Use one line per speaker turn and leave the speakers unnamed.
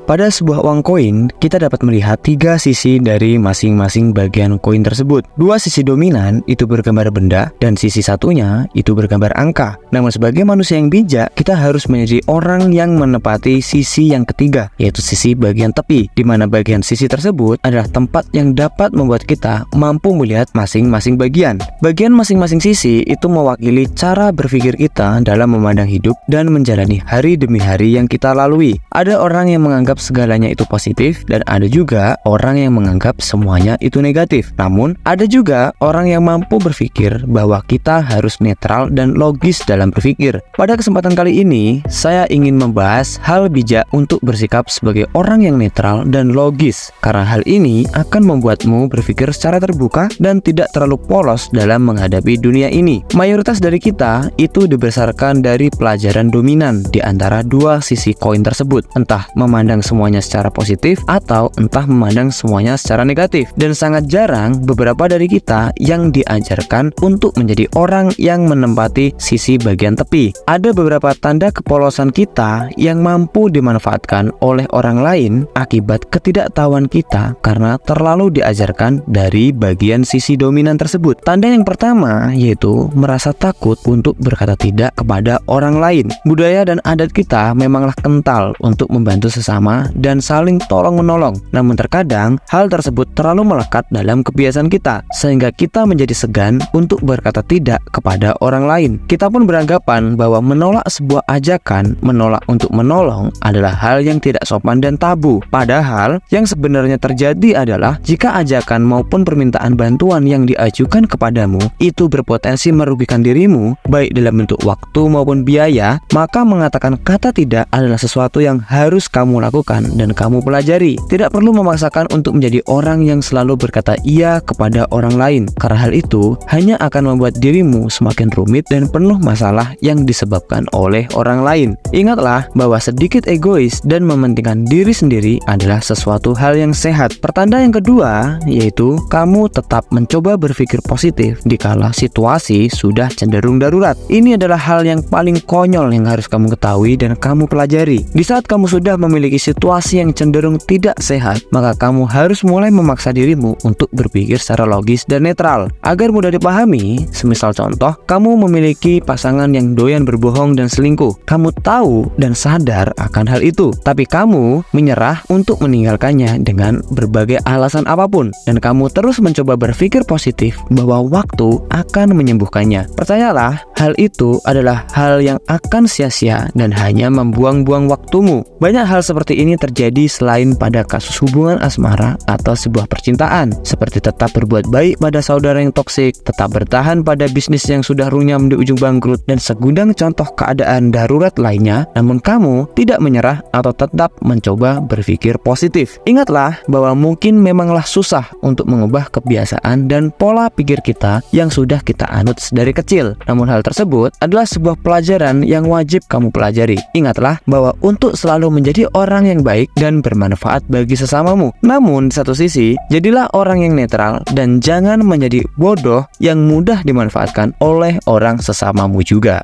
Pada sebuah uang koin, kita dapat melihat 3 sisi dari masing-masing bagian koin tersebut. 2 sisi dominan itu bergambar benda, dan sisi satunya itu bergambar angka. Namun sebagai manusia yang bijak, kita harus menjadi orang yang menepati sisi yang ketiga, yaitu sisi bagian tepi, di mana bagian sisi tersebut adalah tempat yang dapat membuat kita mampu melihat masing-masing bagian. Bagian masing-masing sisi itu mewakili cara berpikir kita dalam memandang hidup dan menjalani hari demi hari yang kita lalui. Ada orang yang menganggap segalanya itu positif, dan ada juga orang yang menganggap semuanya itu negatif. Namun, ada juga orang yang mampu berpikir bahwa kita harus netral dan logis dalam berpikir. Pada kesempatan kali ini, saya ingin membahas hal bijak untuk bersikap sebagai orang yang netral dan logis, karena hal ini akan membuatmu berpikir secara terbuka dan tidak terlalu polos dalam menghadapi dunia ini. Mayoritas dari kita itu dibesarkan dari pelajaran dominan di antara 2 sisi koin tersebut, entah memandang semuanya secara positif atau entah memandang semuanya secara negatif. Dan sangat jarang beberapa dari kita yang diajarkan untuk menjadi orang yang menempati sisi bagian tepi. Ada beberapa tanda kepolosan kita yang mampu dimanfaatkan oleh orang lain akibat ketidaktahuan kita karena terlalu diajarkan dari bagian sisi dominan tersebut. Tanda yang pertama yaitu merasa takut untuk berkata tidak kepada orang lain. Budaya dan adat kita memanglah kental untuk membantu sesama dan saling tolong-menolong. Namun terkadang hal tersebut terlalu melekat dalam kebiasaan kita sehingga kita menjadi segan untuk berkata tidak kepada orang lain. Kita pun beranggapan bahwa menolak sebuah ajakan, menolak untuk menolong adalah hal yang tidak sopan dan tabu. Padahal yang sebenarnya terjadi adalah jika ajakan maupun permintaan bantuan yang diajukan kepadamu itu berpotensi merugikan dirimu baik dalam bentuk waktu maupun biaya, maka mengatakan kata tidak adalah sesuatu yang harus kamu lakukan dan kamu pelajari. Tidak perlu memaksakan untuk menjadi orang yang selalu berkata iya kepada orang lain, karena hal itu hanya akan membuat dirimu semakin rumit dan penuh masalah yang disebabkan oleh orang lain. Ingatlah bahwa sedikit egois dan mementingkan diri sendiri adalah sesuatu hal yang sehat. Pertanda yang kedua yaitu kamu tetap mencoba berpikir positif dikala situasi sudah cenderung darurat. Ini adalah hal yang paling konyol yang harus kamu ketahui dan kamu pelajari. Di saat kamu sudah memiliki situasi yang cenderung tidak sehat, maka kamu harus mulai memaksa dirimu untuk berpikir secara logis dan netral. Agar mudah dipahami, semisal contoh, kamu memiliki pasangan yang doyan berbohong dan selingkuh. Kamu tahu dan sadar akan hal itu, tapi kamu menyerah untuk meninggalkannya dengan berbagai alasan apapun, dan kamu terus mencoba berpikir positif bahwa waktu akan menyembuhkannya. Percayalah, hal itu adalah hal yang akan sia-sia dan hanya membuang-buang waktumu. Banyak hal seperti ini terjadi selain pada kasus hubungan asmara atau sebuah percintaan, seperti tetap berbuat baik pada saudara yang toksik, tetap bertahan pada bisnis yang sudah runyam di ujung bangkrut, dan segudang contoh keadaan darurat lainnya. Namun kamu tidak menyerah atau tetap mencoba berpikir positif. Ingatlah bahwa mungkin memanglah susah untuk mengubah kebiasaan dan pola pikir kita yang sudah kita anut dari kecil. Namun hal tersebut adalah sebuah pelajaran yang wajib kamu pelajari. Ingatlah bahwa untuk selalu menjadi orang yang baik dan bermanfaat bagi sesamamu. Namun di satu sisi, jadilah orang yang netral dan jangan menjadi bodoh yang mudah dimanfaatkan oleh orang sesamamu juga.